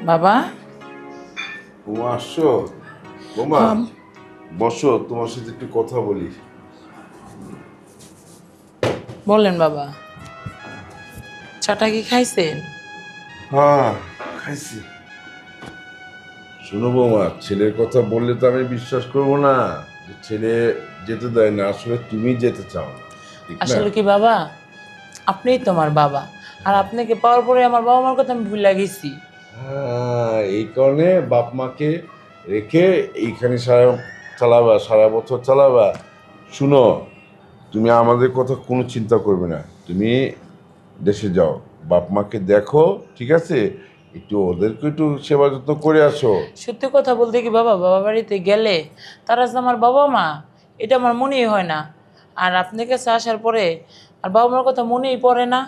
বাবা। বোমা আসছো? বোমা হ্যাঁ। বসো, তোমার সাথে একটু কথা বলি। বলেন বাবা, চাটা কি খাইছেন? হ্যাঁ, খাইছি। শোনো বৌমা, ছেলের কথা বললে তো আমি বিশ্বাস করবো না যে ছেলে যেতে দেয় না। আসলে তুমি যেতে চাও না, ঠিক না? আসলে কি বাবা, আপনিই তো আমার বাবা, আর আপনাকে পাওয়ার পরে আমার বাবা মার কথা আমি ভুলে গেছি। হ্যাঁ, এই কারণে বাপ মাকে রেখে এইখানে চালাবা, সারা বছর চালাবা। শুনো, তুমি আমাদের কথা কোনো চিন্তা করবে না। তুমি দেশে যাও, বাপ মাকে দেখো, ঠিক আছে? একটু ওদেরকে একটু সেবা যত্ন করে আসো। সত্যি কথা বলতে কি বাবা, বাবা বাড়িতে গেলে তারা যে আমার বাবা মা, এটা আমার মনেই হয় না। আর আপনার কাছে আসার পরে আর বাবা মার কথা মনেই পড়ে না।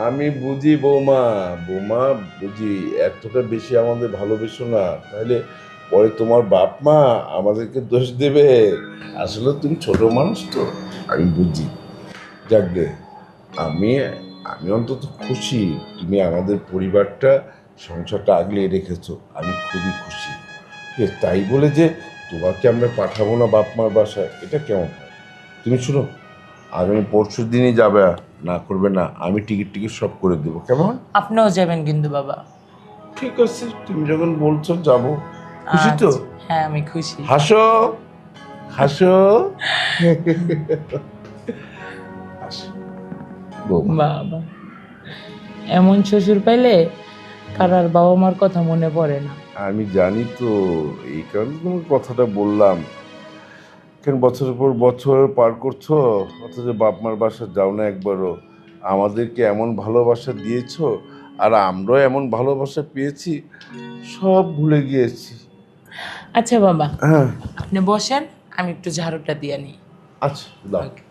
আমি বুঝি বৌমা, বৌমা বুঝি, এতটা বেশি আমাদের ভালোবেসো না, তাহলে পরে তোমার বাপ মা আমাদেরকে দোষ দেবে। আসলে তুমি ছোট মানুষ তো, আমি বুঝি। যাকগে, আমি আমি অন্তত খুশি তুমি আমাদের পরিবারটা, সংসারটা আগলিয়ে রেখেছো। আমি খুবই খুশি। তাই বলে যে তোমাকে আমরা পাঠাবো না বাপ মার বাসায়, এটা কেমন হয়? তুমি শুনো, আগামী পরশু দিনই যাবে, না করবে না, আমি টিকিট টিকিট সব করে দেবো, কেমন? আপনিও যাবেন কিন্তু বাবা। ঠিক আছে, তুমি যখন বলছো যাবো। খুশি তো? আচ্ছা, হ্যাঁ আমি খুশি। হাসো, হাসো। হাসো বৌমা। বাবা, এমন শ্বশুর পাইলে কার আর বাবা মার কথা মনে পড়ে না। আমি জানি তো, এই কারণে তোমার কথাটা বললাম। কেন বছরের পর বছর পার করছো, অথচ বাপ মার বাসা যাও না একবারও। আমাদেরকে এমন ভালোবাসা দিয়েছো, আর আমরাও এমন ভালোবাসা পেয়েছি, সব ভুলে গিয়েছি। আচ্ছা বাবা, হ্যাঁ, আপনি বসেন, আমি একটু ঝাড়ুটা দিয়ে নিই। আচ্ছা দাও। ওকে।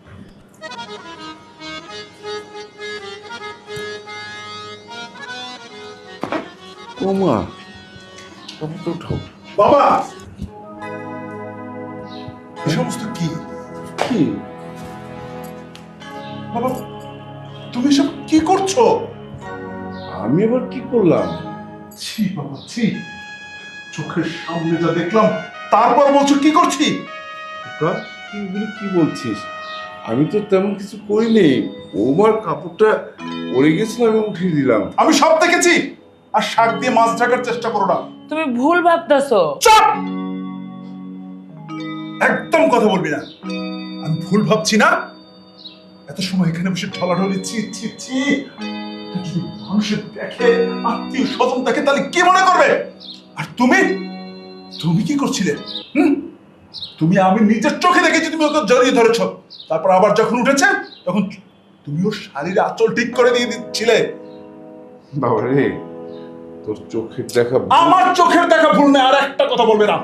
ও মা, তবে তো উঠাও। বাবা, এই সমস্ত কি? কি? বাবা, তুমি সব কি করছো? আমি আবার কি করলাম? ছি বাবা, ছি। চোখের সামনে যা দেখলাম, তারপর বলছো কি করছি? খোকা, তুই এগুলি কি বলছিস? আমি তো তেমন কিছু করিনি। বৌমার কাপড়টা পরে গেছিল, আমি উঠিয়ে দিলাম। আমি সব দেখেছি। আর শাক দিয়ে মাছ ঢাকার চেষ্টা করো না। তুমি ভুল ভাবতেছো। চুপ! একদম কথা বলবি না। আমি ভুল ভাবছি না। এত সময় এখানে বসে ঢলাঢলি, ছি ছি ছি। এটা যদি মানুষের দেখে, আত্মীয় স্বজন দেখে, তাহলে কি মনে করবে? আর তুমি, তুমি কি করছিলে? হুম? তুমি, আমি নিজের চোখে দেখেছি তুমি ওকে জড়িয়ে ধরেছ। তারপর আবার যখন উঠেছে, তখন তুমি ওর শাড়ির আঁচল ঠিক করে দিয়ে দিচ্ছিলে। বাবা রে, তোর চোখের দেখা আমার চোখের দেখা ভুল নেই। আর একটা কথা বলবে না,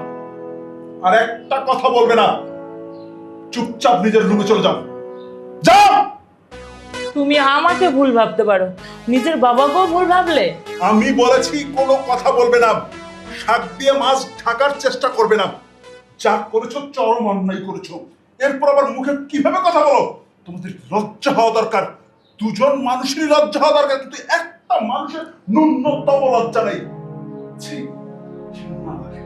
আর একটা কথা বলবে না। চুপচাপ নিজের রুমে চলে যাও। যাও। তুমি আমাকে ভুল ভাবতে পারো, নিজের বাবাকেও ভুল ভাবলে? আমি বলেছি কোনো কথা বলবে না। শাক দিয়ে মাছ ঢাকার চেষ্টা করবে না। যা করেছো চরম অন্যায় করেছো। এরপর আবার মুখে কিভাবে কথা বলো? তোমাদের লজ্জা হওয়া দরকার। দুজন মানুষেরই লজ্জা হওয়া দরকার, কিন্তু একটা মানুষের ন্যূনতম লজ্জা নেই। ছি, ঘৃণা লাগে।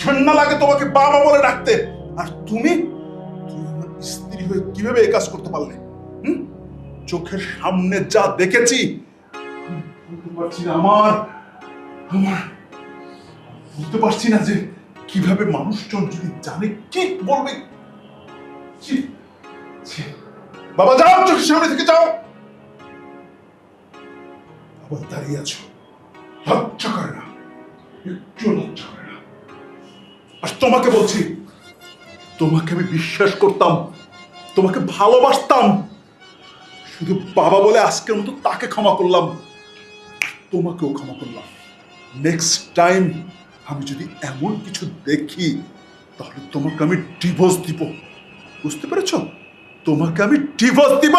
ঘৃণা লাগে তোমাকে বাবা বলে ডাকতে। আর তুমি, তুমি আমার স্ত্রী হয়ে কিভাবে এই কাজ করতে পারলে? হুম? চোখের সামনে যা দেখেছি, আমি বলতে পারছি না। আমার আমার বুঝতে পারছি না যে কিভাবে মানুষজন যদি জানে কি বলবে। ছি, ছি। বাবা যাও, চোখের সামনে থেকে যাও। আবার দাঁড়িয়ে আছো, লজ্জা করে না? একটু লজ্জা করে না? আর তোমাকে বলছি, তোমাকে আমি বিশ্বাস করতাম, তোমাকে ভালোবাসতাম। শুধু বাবা বলে আজকের মতো তাকে ক্ষমা করলাম, তোমাকেও ক্ষমা করলাম। নেক্সট টাইম আমি যদি এমন কিছু দেখি, তাহলে তোমাকে আমি ডিভোর্স দিব। বুঝতে পেরেছ? তোমাকে আমি ডিভোর্স দিব।